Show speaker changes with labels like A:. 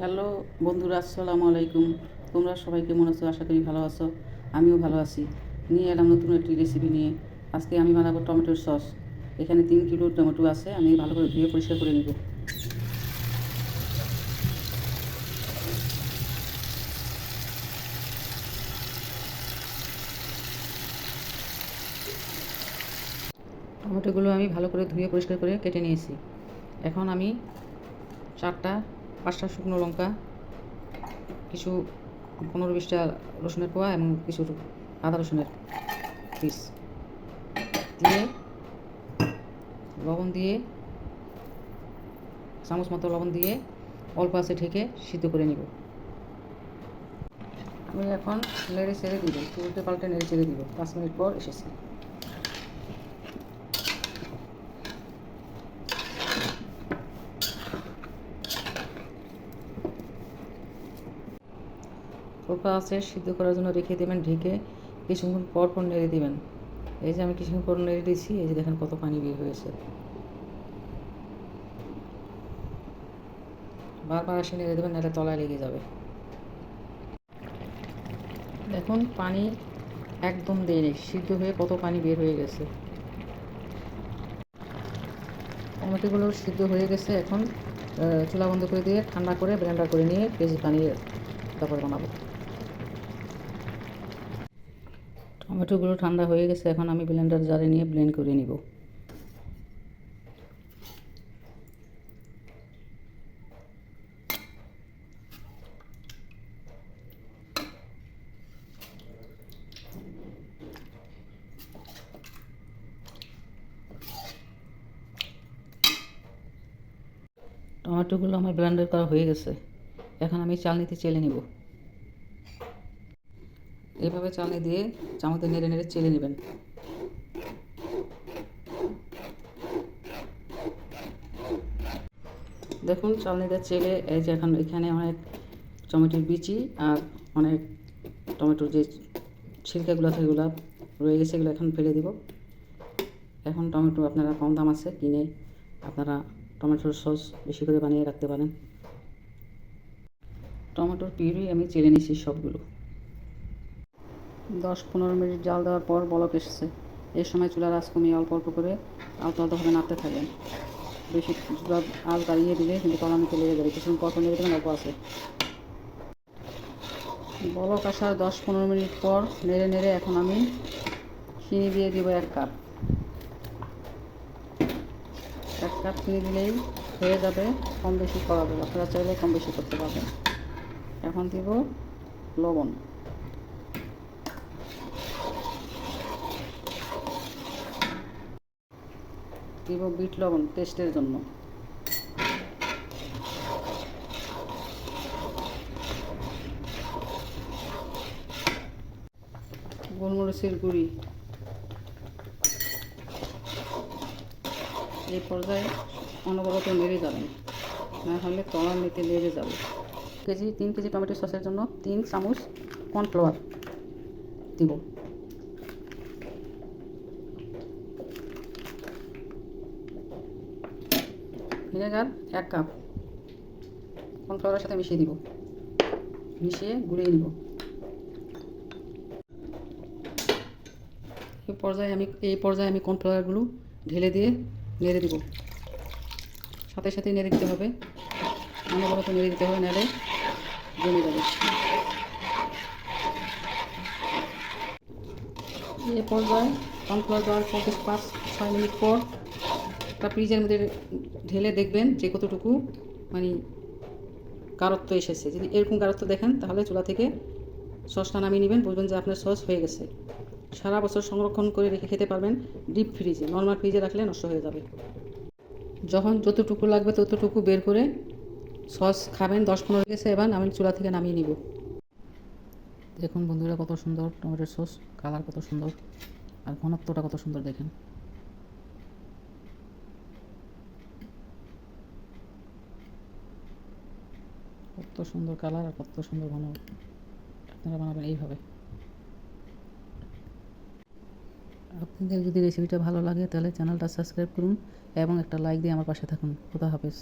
A: Hello বন্ধুরা, আসসালামু আলাইকুম। তোমরা সবাই কেমন আছো? আশা করি ভালো আছো। আমিও ভালো আছি। নিয়ে এলাম নতুন একটি রেসিপি নিয়ে। আজকে আমি বানাবো টমেটোর সস। এখানে 3 কিলো টমেটো আছে, আমি ভালো করে ধুয়ে পরিষ্কার করে নেব। টমেটোগুলো আমি ভালো করে ধুয়ে পরিষ্কার করে কেটে নিয়েছি। এখন আমি 4টা 5টা শুকনো লঙ্কা, কিছু 15-20টা রসুনের কোয়া এবং কিছু আদা রসুনের পিস দিয়ে লবণ দিয়ে চামচ মতো লবণ দিয়ে অল্প আছে ঢেকে সিদ্ধ করে নিব। আমি এখন নেড়ে ছেড়ে দিব, উল্টে পাল্টে নেড়ে ছেড়ে দিব। 5 মিনিট পর এসেছি। অল্প আছে সিদ্ধ করার জন্য রেখে দেবেন ঢেকে। কিছুক্ষণ পর পর নেড়ে দেবেন। এই যে আমি কিছুক্ষণ পর নেড়ে দিয়েছি, এই যে দেখেন কত পানি বের হয়েছে। বারবার এসে নেড়ে দেবেন, নাহলে তলায় লেগে যাবে। দেখুন পানি একদম দেয়নি, সিদ্ধ হয়ে কত পানি বের হয়ে গেছে। টমেটোগুলো সিদ্ধ হয়ে গেছে। এখন চুলা বন্ধ করে দিয়ে ঠান্ডা করে ব্লেন্ডার করে নিয়ে পেস্ট বানিয়ে তারপর বানাবো। টমেটোগুলো ঠান্ডা হয়ে গেছে, এখন আমি ব্লেন্ডার জারে নিয়ে ব্লেন্ড করে নিব। টমেটোগুলো আমার ব্লেন্ডার করা হয়ে গেছে। এখন আমি চালনিতে চেলে নিব। এভাবে চালনি দিয়ে চামচে নেড়ে নেড়ে চেলে নেবেন। দেখুন চালনিতে চেলে এই যে এখন এখানে অনেক টমেটোর বিচি আর অনেক টমেটোর যে ছিলকাগুলো আছে এগুলো রয়ে গেছে, এগুলো এখন ফেলে দিব। এখন টমেটো আপনারা কম দাম আছে, কিনে আপনারা টমেটোর সস বেশি করে বানিয়ে রাখতে পারেন। টমেটোর পিউরি আমি চেলে নিয়েছি সবগুলো। 10-15 মিনিট জাল দেওয়ার পর বলক এসেছে। এই সময় চুলার আঁচ কমিয়ে অল্প অল্প করে আলতো আলতোভাবে নাড়তে থাকবেন। বেশি আঁচ বাড়িয়ে দিলে কিন্তু তলানিতে লেগে যাবে। কিছুক্ষণ পর নেড়ে দেবেন, অল্প আছে। বলক আসার 10-15 মিনিট পর নেড়ে নেড়ে এখন আমি চিনি দিয়ে দিব 1 কাপ। 1 কাপ চিনি দিলেই হয়ে যাবে। কম বেশি করা যাবে, আপনারা চাইলে কম বেশি করতে পারবেন। এখন দিব লবণ। দিব বিট লবণ টেস্টের জন্য। গোলমরিচের গুঁড়ি। এই পর্যায়ে অনবরত নেড়ে যাবেন, না হলে তলার নিতে লেগে যাবে। 3 কেজি টমেটো সসের জন্য 3 চামচ কর্নফ্লাওয়ার দিব। ভিনেগার 1 কাপ কর্নফ্লাওয়ারের সাথে মিশিয়ে দিব, মিশিয়ে গুলিয়ে নিব। এই পর্যায়ে আমি কর্নফ্লাওয়ারগুলো ঢেলে দিয়ে নেড়ে দিব। সাথে সাথে নেড়ে দিতে হবে, অনবরত নেড়ে দিতে হবে, নাহলে জমে যাবে। এই পর্যায়ে কর্নফ্লাওয়ার দেওয়ার 5-6 মিনিট পর একটা ফ্রিজের মধ্যে ঢেলে দেখবেন যে কতটুকু মানে গাঢ়ত্ব এসেছে। যদি এরকম গাঢ়ত্ব দেখেন তাহলে চুলা থেকে সসটা নামিয়ে নেবেন, বুঝবেন যে আপনার সস হয়ে গেছে। সারা বছর সংরক্ষণ করে রেখে খেতে পারবেন ডিপ ফ্রিজে। নর্মাল ফ্রিজে রাখলে নষ্ট হয়ে যাবে। যখন যতটুকু লাগবে ততটুকু বের করে সস খাবেন। 10-15 গেছে, এবার আমি চুলা থেকে নামিয়ে নিব। দেখুন বন্ধুরা, কত সুন্দর টমেটোর সস, কালার কত সুন্দর আর ঘনত্বটা কত সুন্দর দেখেন। কত সুন্দর কালার আর কত সুন্দর ঘন। আপনারা বানাবেন এইভাবে। আপনাদের যদি রেসিপিটা ভালো লাগে তাহলে চ্যানেলটা সাবস্ক্রাইব করুন এবং একটা লাইক দিয়ে আমার পাশে থাকুন। খোদা হাফেজ।